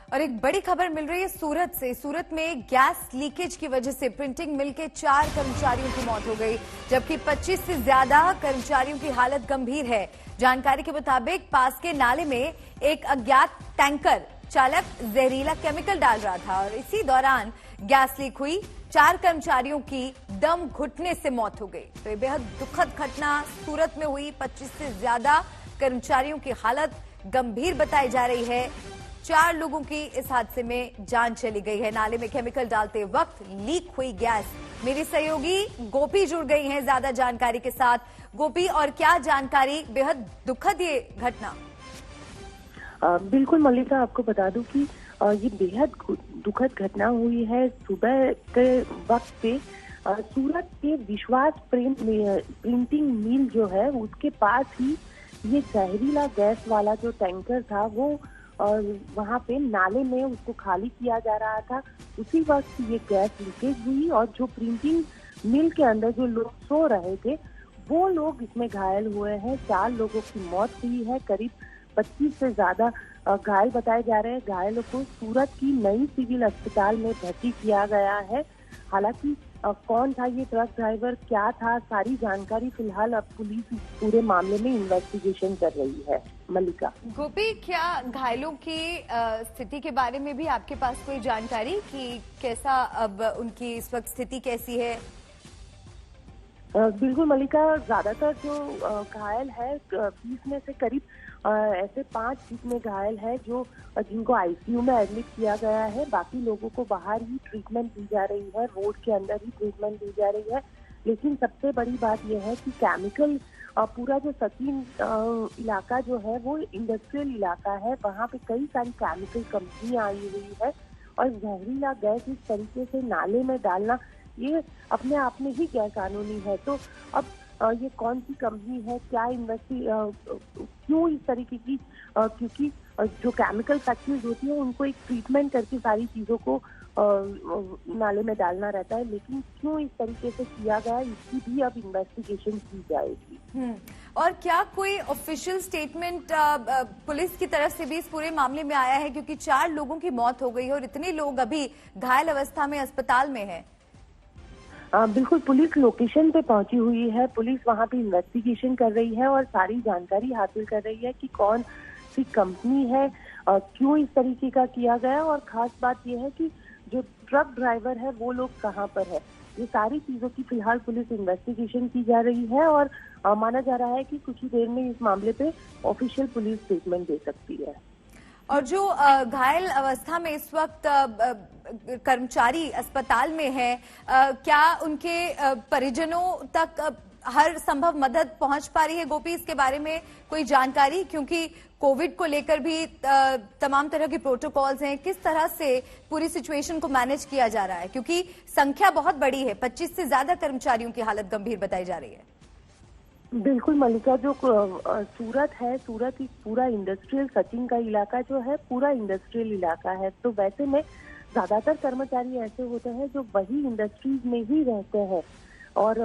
और एक बड़ी खबर मिल रही है सूरत से। सूरत में गैस लीकेज की वजह से प्रिंटिंग मिल के 4 कर्मचारियों की मौत हो गई, जबकि 25 से ज्यादा कर्मचारियों की हालत गंभीर है। जानकारी के मुताबिक पास के नाले में एक अज्ञात टैंकर चालक जहरीला केमिकल डाल रहा था और इसी दौरान गैस लीक हुई। 4 कर्मचारियों की दम घुटने से मौत हो गई। तो ये बेहद दुखद घटना सूरत में हुई। 25 से ज्यादा कर्मचारियों की हालत गंभीर बताई जा रही है। 4 लोगों की इस हादसे में जान चली गई है। नाले में केमिकल डालते वक्त लीक हुई गैस। मेरी सहयोगी गोपी जुड़ गई हैं ज्यादा जानकारी के साथ। गोपी, और क्या जानकारी? बेहद दुखद ये घटना। बिल्कुल मल्लिका, आपको बता दूं कि ये बेहद दुखद घटना हुई है सुबह के वक्त पे। सूरत के विश्वास प्रिंटिंग मिल जो है उसके पास ही ये जहरीला गैस वाला जो टैंकर था वो वहाँ पे नाले में उसको खाली किया जा रहा था। उसी वक्त ये गैस लीकेज हुई और जो प्रिंटिंग मिल के अंदर जो लोग सो रहे थे वो लोग इसमें घायल हुए हैं। 4 लोगों की मौत हुई है, करीब 25 से ज्यादा घायल बताए जा रहे हैं। घायलों को सूरत की नई सिविल अस्पताल में भर्ती किया गया है। हालांकि कौन था ये ट्रक ड्राइवर, क्या था, सारी जानकारी फिलहाल अब पुलिस पूरे मामले में इन्वेस्टिगेशन कर रही है। मल्लिका। गोपी, क्या घायलों की स्थिति के बारे में भी आपके पास कोई जानकारी कि कैसा अब उनकी इस वक्त स्थिति कैसी है? बिल्कुल मल्लिका, ज्यादातर जो घायल है 20 में से करीब ऐसे 5 जितने घायल है जो जिनको आईसीयू में एडमिट किया गया है। बाकी लोगों को बाहर ही ट्रीटमेंट दी जा रही है, रोड के अंदर ही ट्रीटमेंट दी जा रही है। लेकिन सबसे बड़ी बात यह है कि केमिकल पूरा जो सचिन इलाका जो है वो इंडस्ट्रियल इलाका है। वहाँ पे कई सारी केमिकल कंपनियां आई हुई है और जहरीला गैस इस तरीके से नाले में डालना ये अपने आप में ही गैर कानूनी है। तो अब ये कौन सी कंपनी है, क्या क्यों इस तरीके की, क्योंकि जो केमिकल फैक्ट्रीज होती है उनको एक ट्रीटमेंट करके सारी चीजों को नाले में डालना रहता है, लेकिन क्यों इस तरीके से किया गया इसकी भी अब इन्वेस्टिगेशन की जाएगी। और क्या कोई ऑफिशियल स्टेटमेंट पुलिस की तरफ से भी इस पूरे मामले में आया है? क्योंकि 4 लोगों की मौत हो गई है और इतने लोग अभी घायल अवस्था में अस्पताल में है। बिल्कुल, पुलिस लोकेशन पे पहुंची हुई है। पुलिस वहां पे इन्वेस्टिगेशन कर रही है और सारी जानकारी हासिल कर रही है कि कौन सी कंपनी है, क्यों इस तरीके का किया गया, और खास बात यह है कि जो ट्रक ड्राइवर है वो लोग कहां पर है। ये सारी चीजों की फिलहाल पुलिस इन्वेस्टिगेशन की जा रही है और माना जा रहा है कि कुछ ही देर में इस मामले पे ऑफिशियल पुलिस स्टेटमेंट दे सकती है। और जो घायल अवस्था में इस वक्त कर्मचारी अस्पताल में है, क्या उनके परिजनों तक हर संभव मदद पहुंच पा रही है? गोपी, इसके बारे में कोई जानकारी? क्योंकि कोविड को लेकर भी तमाम तरह के प्रोटोकॉल्स हैं। किस तरह से पूरी सिचुएशन को मैनेज किया जा रहा है? क्योंकि संख्या बहुत बड़ी है, 25 से ज्यादा कर्मचारियों की हालत गंभीर बताई जा रही है। बिल्कुल मल्लिका, जो सूरत है, सूरत एक पूरा इंडस्ट्रियल, सचिन का इलाका जो है पूरा इंडस्ट्रियल इलाका है। तो वैसे में ज्यादातर कर्मचारी ऐसे होते हैं जो वही इंडस्ट्रीज में ही रहते हैं और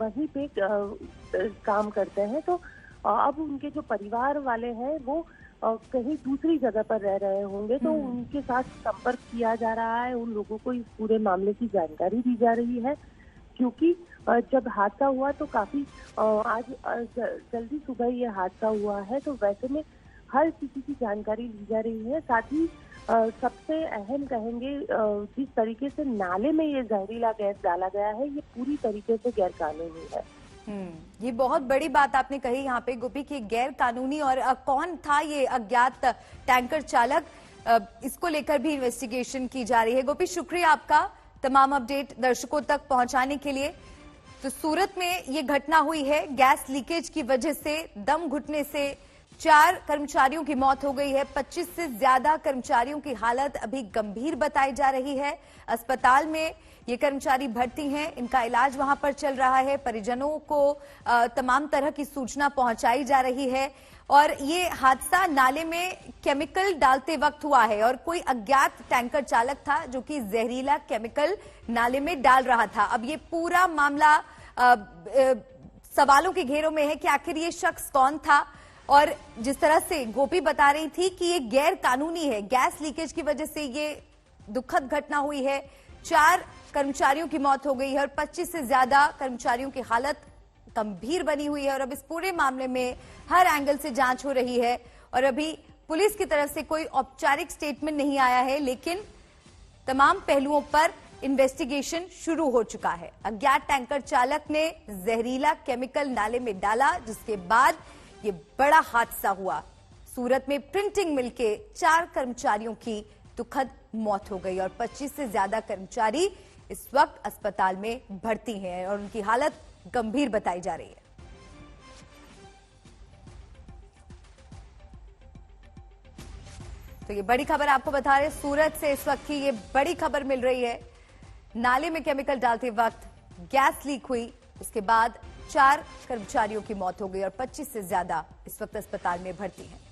वहीं पे काम करते हैं। तो अब उनके जो परिवार वाले हैं वो कहीं दूसरी जगह पर रह रहे होंगे, तो उनके साथ संपर्क किया जा रहा है। उन लोगों को इस पूरे मामले की जानकारी दी जा रही है, क्योंकि जब हादसा हुआ तो काफी आज जल्दी सुबह ये हादसा हुआ है। तो वैसे में हर किसी की जानकारी ली जा रही है। साथ ही सबसे अहम कहेंगे, जिस तरीके से नाले में ये जहरीला गैस डाला गया है ये पूरी तरीके से गैर कानूनी है। ये बहुत बड़ी बात आपने कही यहाँ पे गोपी की, गैर कानूनी। और कौन था ये अज्ञात टैंकर चालक, इसको लेकर भी इन्वेस्टिगेशन की जा रही है। गोपी, शुक्रिया आपका तमाम अपडेट दर्शकों तक पहुंचाने के लिए। तो सूरत में ये घटना हुई है, गैस लीकेज की वजह से दम घुटने से 4 कर्मचारियों की मौत हो गई है। 25 से ज्यादा कर्मचारियों की हालत अभी गंभीर बताई जा रही है। अस्पताल में ये कर्मचारी भर्ती हैं, इनका इलाज वहां पर चल रहा है। परिजनों को तमाम तरह की सूचना पहुंचाई जा रही है और ये हादसा नाले में केमिकल डालते वक्त हुआ है और कोई अज्ञात टैंकर चालक था जो कि जहरीला केमिकल नाले में डाल रहा था। अब ये पूरा मामला सवालों के घेरों में है कि आखिर ये शख्स कौन था और जिस तरह से गोपी बता रही थी कि ये गैर कानूनी है, गैस लीकेज की वजह से ये दुखद घटना हुई है। 4 कर्मचारियों की मौत हो गई है और 25 से ज्यादा कर्मचारियों की हालत गंभीर बनी हुई है और अब इस पूरे मामले में हर एंगल से जांच हो रही है और अभी पुलिस की तरफ से कोई औपचारिक स्टेटमेंट नहीं आया है, लेकिन तमाम पहलुओं पर इन्वेस्टिगेशन शुरू हो चुका है। अज्ञात टैंकर चालक ने जहरीला केमिकल नाले में डाला, जिसके बाद ये बड़ा हादसा हुआ। सूरत में प्रिंटिंग मिल के 4 कर्मचारियों की दुखद मौत हो गई और 25 से ज्यादा कर्मचारी इस वक्त अस्पताल में भर्ती हैं और उनकी हालत गंभीर बताई जा रही है। तो ये बड़ी खबर आपको बता रहे, सूरत से इस वक्त की ये बड़ी खबर मिल रही है। नाले में केमिकल डालते वक्त गैस लीक हुई, उसके बाद 4 कर्मचारियों की मौत हो गई और 25 से ज्यादा इस वक्त अस्पताल में भर्ती हैं।